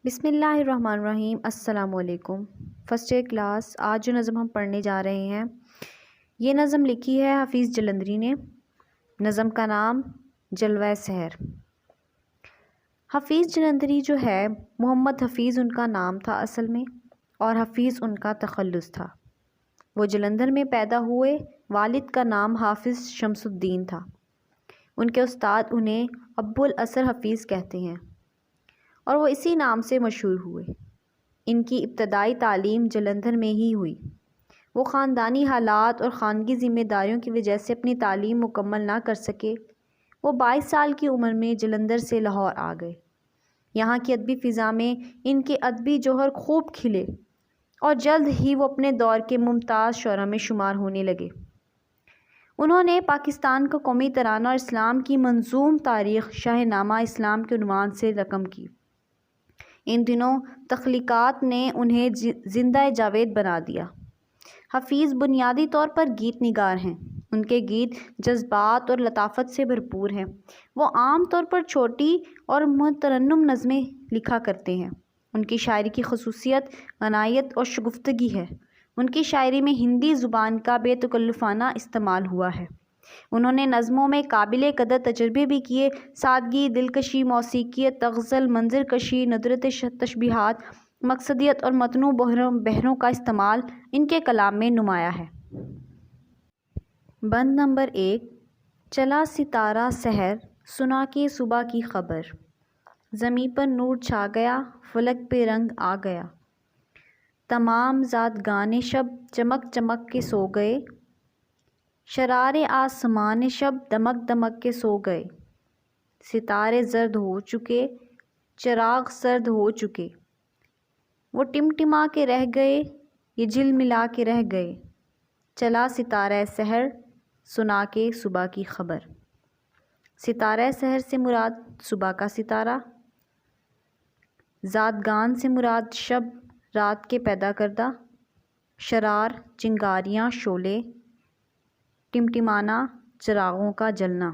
بسم اللہ الرحمن الرحیم۔ السلام علیکم۔ فرسٹ ایئر کلاس، آج جو نظم ہم پڑھنے جا رہے ہیں یہ نظم لکھی ہے حفیظ جلندری نے۔ نظم کا نام جلوہ سحر۔ حفیظ جلندری جو ہے محمد حفیظ ان کا نام تھا اصل میں، اور حفیظ ان کا تخلص تھا۔ وہ جلندھر میں پیدا ہوئے۔ والد کا نام حافظ شمس الدین تھا۔ ان کے استاد انہیں ابو الاثر حفیظ کہتے ہیں اور وہ اسی نام سے مشہور ہوئے۔ ان کی ابتدائی تعلیم جلندھر میں ہی ہوئی۔ وہ خاندانی حالات اور خانگی ذمہ داریوں کی وجہ سے اپنی تعلیم مکمل نہ کر سکے۔ وہ 22 سال کی عمر میں جلندھر سے لاہور آ گئے۔ یہاں کی ادبی فضا میں ان کے ادبی جوہر خوب کھلے اور جلد ہی وہ اپنے دور کے ممتاز شعراء میں شمار ہونے لگے۔ انہوں نے پاکستان کا قومی ترانہ اور اسلام کی منظوم تاریخ شاہ نامہ اسلام کے عنوان سے رقم کی۔ ان دنوں تخلیقات نے انہیں زندہ جاوید بنا دیا۔ حفیظ بنیادی طور پر گیت نگار ہیں۔ ان کے گیت جذبات اور لطافت سے بھرپور ہیں۔ وہ عام طور پر چھوٹی اور مترنم نظمیں لکھا کرتے ہیں۔ ان کی شاعری کی خصوصیت غنائیت اور شگفتگی ہے۔ ان کی شاعری میں ہندی زبان کا بے تکلفانہ استعمال ہوا ہے۔ انہوں نے نظموں میں قابل قدر تجربے بھی کیے۔ سادگی، دلکشی، موسیقیت، غزل، منظر کشی، ندرت تشبیہات، مقصدیت اور متنوع بحروں کا استعمال ان کے کلام میں نمایاں ہے۔ بند نمبر 1۔ چلا ستارہ سحر، سنا کے صبح کی خبر۔ زمیں پر نور چھا گیا، فلک پہ رنگ آ گیا۔ تمام زادگان شب چمک چمک کے سو گئے۔ شرارے آسمان شب دمک دمک کے سو گئے۔ ستارے زرد ہو چکے، چراغ سرد ہو چکے۔ وہ ٹمٹما کے رہ گئے، یہ جھل ملا کے رہ گئے۔ چلا ستارہ سحر، سنا کے صبح کی خبر۔ ستارہ سحر سے مراد صبح کا ستارہ، زادگان سے مراد شب رات کے پیدا کردہ، شرار چنگاریاں شعلے، ٹمٹمانا چراغوں کا جلنا۔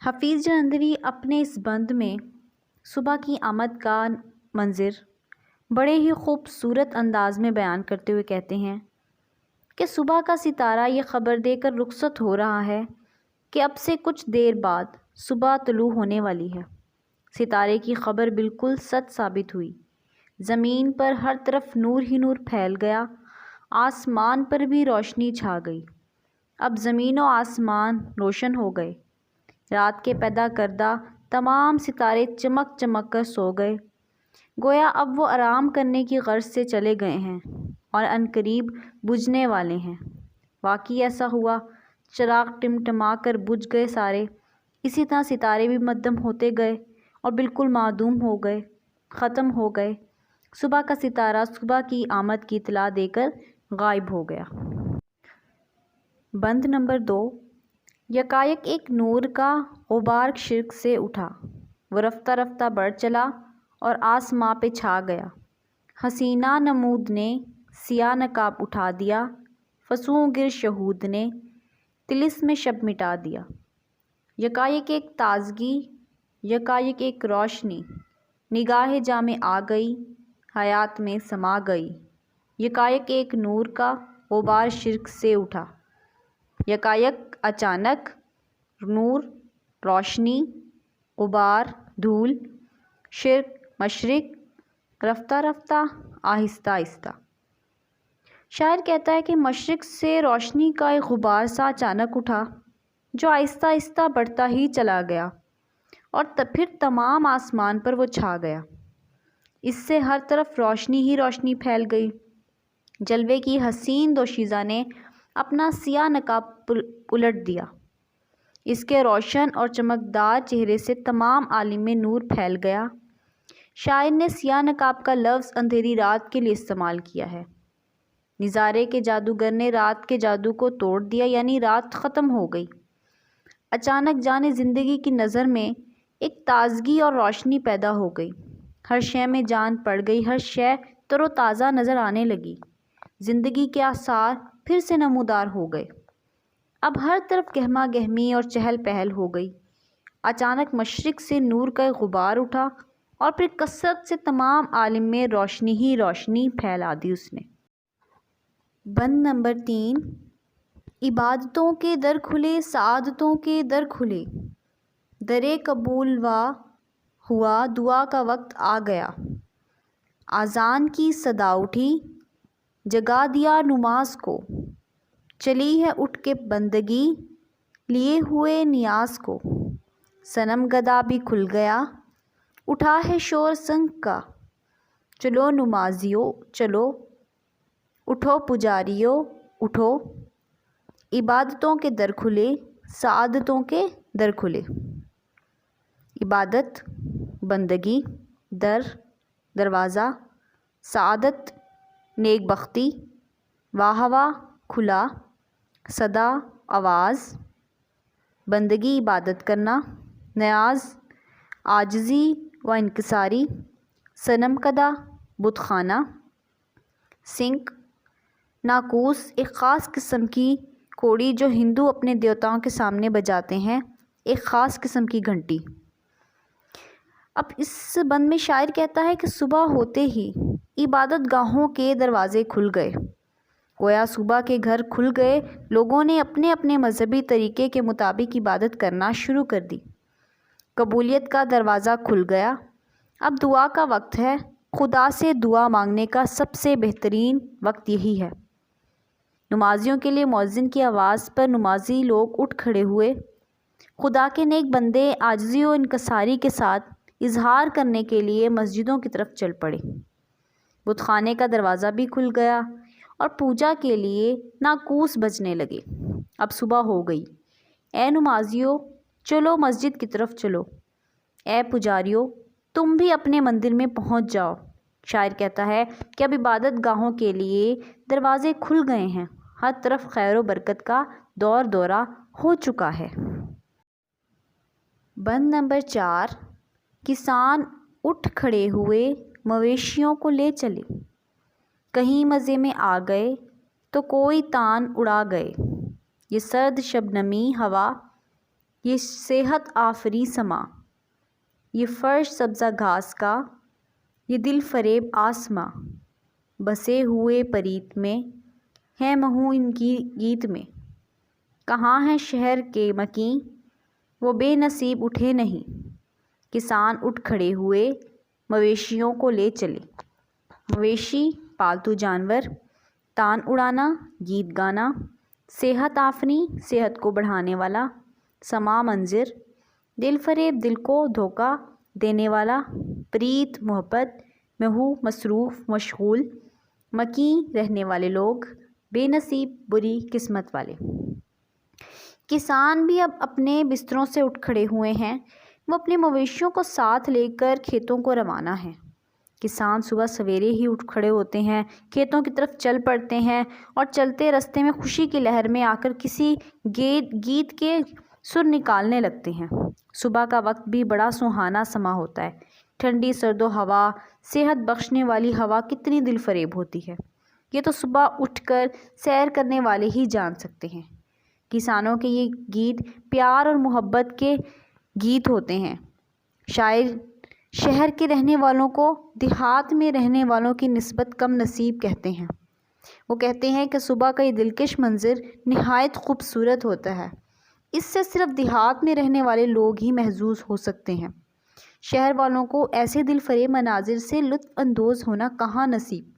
حفیظ جلندری اپنے اس بند میں صبح کی آمد کا منظر بڑے ہی خوبصورت انداز میں بیان کرتے ہوئے کہتے ہیں کہ صبح کا ستارہ یہ خبر دے کر رخصت ہو رہا ہے کہ اب سے کچھ دیر بعد صبح طلوع ہونے والی ہے۔ ستارے کی خبر بالکل سچ ثابت ہوئی۔ زمین پر ہر طرف نور ہی نور پھیل گیا، آسمان پر بھی روشنی چھا گئی۔ اب زمین و آسمان روشن ہو گئے۔ رات کے پیدا کردہ تمام ستارے چمک چمک کر سو گئے، گویا اب وہ آرام کرنے کی غرض سے چلے گئے ہیں اور عنقریب بجھنے والے ہیں۔ واقعی ایسا ہوا، چراغ ٹمٹما کر بجھ گئے سارے۔ اسی طرح ستارے بھی مدھم ہوتے گئے اور بالکل معدوم ہو گئے، ختم ہو گئے۔ صبح کا ستارہ صبح کی آمد کی اطلاع دے کر غائب ہو گیا۔ بند نمبر 2۔ یکایک ایک نور کا غبار شرق سے اٹھا، وہ رفتہ رفتہ بڑھ چلا اور آسماں پہ چھا گیا۔ حسینہ نمود نے سیاہ نقاب اٹھا دیا، فسوں گر شہود نے طلسم شب مٹا دیا۔ یکایک ایک تازگی، یکایک ایک روشنی، نگاہ جاں میں آ گئی، حیات میں سما گئی۔ یکایک ایک نور کا غبار شرق سے اٹھا، یکایک اچانک نور، روشنی، غبار، دھول، شرق، مشرق، رفتہ رفتہ، آہستہ آہستہ۔ شاعر کہتا ہے کہ مشرق سے روشنی کا ایک غبار سا اچانک اٹھا جو آہستہ آہستہ بڑھتا ہی چلا گیا اور پھر تمام آسمان پر وہ چھا گیا۔ اس سے ہر طرف روشنی ہی روشنی پھیل گئی۔ جلوے کی حسین دوشیزہ نے اپنا سیاہ نقاب الٹ دیا۔ اس کے روشن اور چمکدار چہرے سے تمام عالم میں نور پھیل گیا۔ شاعر نے سیاہ نقاب کا لفظ اندھیری رات کے لیے استعمال کیا ہے۔ نظارے کے جادوگر نے رات کے جادو کو توڑ دیا، یعنی رات ختم ہو گئی۔ اچانک جان زندگی کی نظر میں ایک تازگی اور روشنی پیدا ہو گئی۔ ہر شے میں جان پڑ گئی، ہر شے تر و تازہ نظر آنے لگی۔ زندگی کے آثار پھر سے نمودار ہو گئے۔ اب ہر طرف گہما گہمی اور چہل پہل ہو گئی۔ اچانک مشرق سے نور کا ایک غبار اٹھا اور پھر کثرت سے تمام عالم میں روشنی ہی روشنی پھیلا دی اس نے۔ بند نمبر 3، عبادتوں کے در کھلے، سعادتوں کے در کھلے، درے قبول وا ہوا، دعا کا وقت آ گیا، اذان کی صدا اٹھی، جگا دیا نماز کو، چلی ہے اٹھ کے بندگی، لیے ہوئے نیاز کو، صنم گدا بھی کھل گیا، اٹھا ہے شور سنگ کا، چلو نمازیو چلو، اٹھو پجاریو اٹھو، عبادتوں کے در کھلے، سعادتوں کے در کھلے۔ عبادت بندگی، در دروازہ، سعادت نیک بختی، واہ واہ کھلا، صدا آواز، بندگی عبادت کرنا، نیاز عاجزی و انکساری، صنم کدہ بت خانہ، سنک ناقوس ایک خاص قسم کی کوڑی جو ہندو اپنے دیوتاؤں کے سامنے بجاتے ہیں، ایک خاص قسم کی گھنٹی۔ اب اس بند میں شاعر کہتا ہے کہ صبح ہوتے ہی عبادت گاہوں کے دروازے کھل گئے، گویا صبح کے گھر کھل گئے، لوگوں نے اپنے اپنے مذہبی طریقے کے مطابق عبادت کرنا شروع کر دی، قبولیت کا دروازہ کھل گیا۔ اب دعا کا وقت ہے، خدا سے دعا مانگنے کا سب سے بہترین وقت یہی ہے۔ نمازیوں کے لیے مؤذن کی آواز پر نمازی لوگ اٹھ کھڑے ہوئے، خدا کے نیک بندے عاجزی و انکساری کے ساتھ اظہار کرنے کے لیے مسجدوں کی طرف چل پڑے، بت خانے کا دروازہ بھی کھل گیا اور پوجا کے لیے ناقوس بجنے لگے۔ اب صبح ہو گئی، اے نمازیوں چلو مسجد کی طرف چلو، اے پجاریوں تم بھی اپنے مندر میں پہنچ جاؤ۔ شاعر کہتا ہے کہ اب عبادت گاہوں کے لیے دروازے کھل گئے ہیں، ہر طرف خیر و برکت کا دور دورہ ہو چکا ہے۔ بند نمبر 4، کسان اٹھ کھڑے ہوئے، مویشیوں کو لے چلے، کہیں مزے میں آ گئے تو کوئی تان اڑا گئے، یہ سرد شبنمی ہوا، یہ صحت آفری سما، یہ فرش سبزہ گھاس کا، یہ دل فریب آسماں، بسے ہوئے پریت میں ہے مہو ان کی گیت میں، کہاں ہیں شہر کے مکیں وہ بے نصیب اٹھے نہیں، کسان اٹھ کھڑے ہوئے، مویشیوں کو لے چلے۔ مویشی پالتو جانور، تان اڑانا گیت گانا، صحت آفریں صحت کو بڑھانے والا، سما منظر، دل فریب دل کو دھوکہ دینے والا، پریت محبت، مہو مصروف مشغول، مکیں رہنے والے لوگ، بے نصیب بری قسمت والے۔ کسان بھی اب اپنے بستروں سے اٹھ کھڑے ہوئے ہیں، وہ اپنے مویشیوں کو ساتھ لے کر کھیتوں کو روانہ ہیں۔ کسان صبح سویرے ہی اٹھ کھڑے ہوتے ہیں، کھیتوں کی طرف چل پڑتے ہیں اور چلتے رستے میں خوشی کی لہر میں آ کر کسی گیت کے سر نکالنے لگتے ہیں۔ صبح کا وقت بھی بڑا سہانا سما ہوتا ہے، ٹھنڈی سرد و ہوا، صحت بخشنے والی ہوا کتنی دل فریب ہوتی ہے، یہ تو صبح اٹھ کر سیر کرنے والے ہی جان سکتے ہیں۔ کسانوں کے یہ گیت پیار اور محبت کے گیت ہوتے ہیں۔ شاعر شہر کے رہنے والوں کو دیہات میں رہنے والوں کی نسبت کم نصیب کہتے ہیں۔ وہ کہتے ہیں کہ صبح کا یہ دلکش منظر نہایت خوبصورت ہوتا ہے، اس سے صرف دیہات میں رہنے والے لوگ ہی محظوظ ہو سکتے ہیں، شہر والوں کو ایسے دل فریب مناظر سے لطف اندوز ہونا کہاں نصیب۔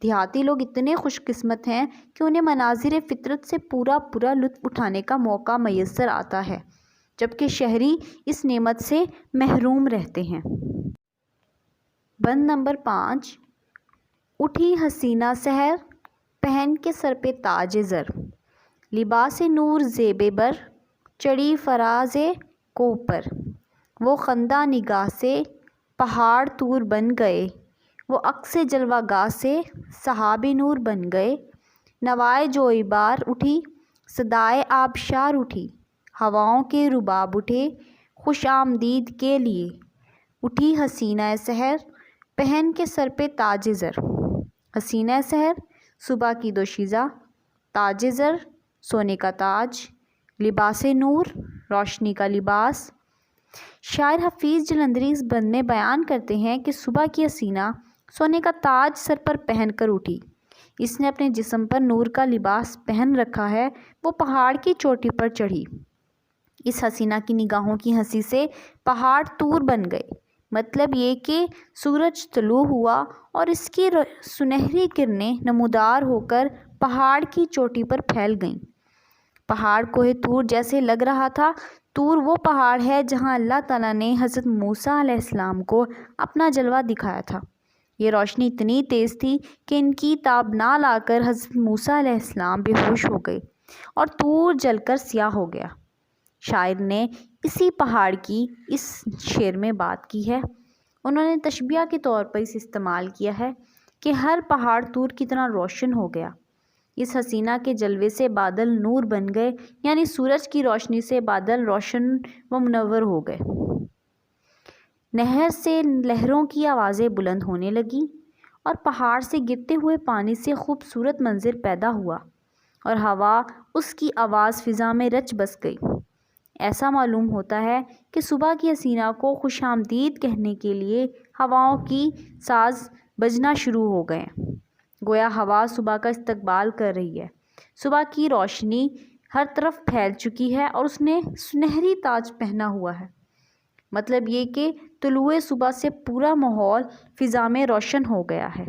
دیہاتی لوگ اتنے خوش قسمت ہیں کہ انہیں مناظر فطرت سے پورا لطف اٹھانے کا موقع میسر آتا ہے، جبکہ شہری اس نعمت سے محروم رہتے ہیں۔ بند نمبر 5، اٹھی حسینہ سحر، پہن کے سر پہ تاج زر، لباس نور زیب بر، چڑھی فراز کوہ پر، وہ خندہ نگاہ سے پہاڑ طور بن گئے، وہ عکس جلوہ گاہ سے سحاب نور بن گئے، نوائے جوئی بار اٹھی، صدائے آبشار اٹھی، ہواؤں کے رباب اٹھے، خوش آمدید کے لیے، اٹھی حسینہ سحر، پہن کے سر پہ تاج زر۔ حسینہ سحر صبح کی دوشیزہ، تاج زر سونے کا تاج، لباس نور روشنی کا لباس، شاعر حفیظ جلندری اس بند میں بیان کرتے ہیں کہ صبح کی حسینہ سونے کا تاج سر پر پہن کر اٹھی، اس نے اپنے جسم پر نور کا لباس پہن رکھا ہے، وہ پہاڑ کی چوٹی پر چڑھی۔ اس حسینہ کی نگاہوں کی ہنسی سے پہاڑ طور بن گئے، مطلب یہ کہ سورج طلوع ہوا اور اس کی سنہری کرنیں نمودار ہو کر پہاڑ کی چوٹی پر پھیل گئیں۔ پہاڑ کوہ طور جیسے لگ رہا تھا۔ طور وہ پہاڑ ہے جہاں اللہ تعالیٰ نے حضرت موسیٰ علیہ السلام کو اپنا جلوہ دکھایا تھا۔ یہ روشنی اتنی تیز تھی کہ ان کی تاب نہ لا کر حضرت موسیٰ علیہ السلام بے ہوش ہو گئے اور طور جل کر سیاہ ہو گیا۔ شاعر نے اسی پہاڑ کی اس شعر میں بات کی ہے۔ انہوں نے تشبیہ کے طور پر اسے استعمال کیا ہے کہ ہر پہاڑ طور کی طرح روشن ہو گیا۔ اس حسینہ کے جلوے سے بادل نور بن گئے، یعنی سورج کی روشنی سے بادل روشن و منور ہو گئے۔ نہر سے لہروں کی آوازیں بلند ہونے لگیں اور پہاڑ سے گرتے ہوئے پانی سے خوبصورت منظر پیدا ہوا اور ہوا اس کی آواز فضا میں رچ بس گئی۔ ایسا معلوم ہوتا ہے کہ صبح کی حسینہ کو خوش آمدید کہنے کے لیے ہواؤں کی ساز بجنا شروع ہو گئے، گویا ہوا صبح کا استقبال کر رہی ہے۔ صبح کی روشنی ہر طرف پھیل چکی ہے اور اس نے سنہری تاج پہنا ہوا ہے، مطلب یہ کہ طلوع صبح سے پورا ماحول فضا میں روشن ہو گیا ہے۔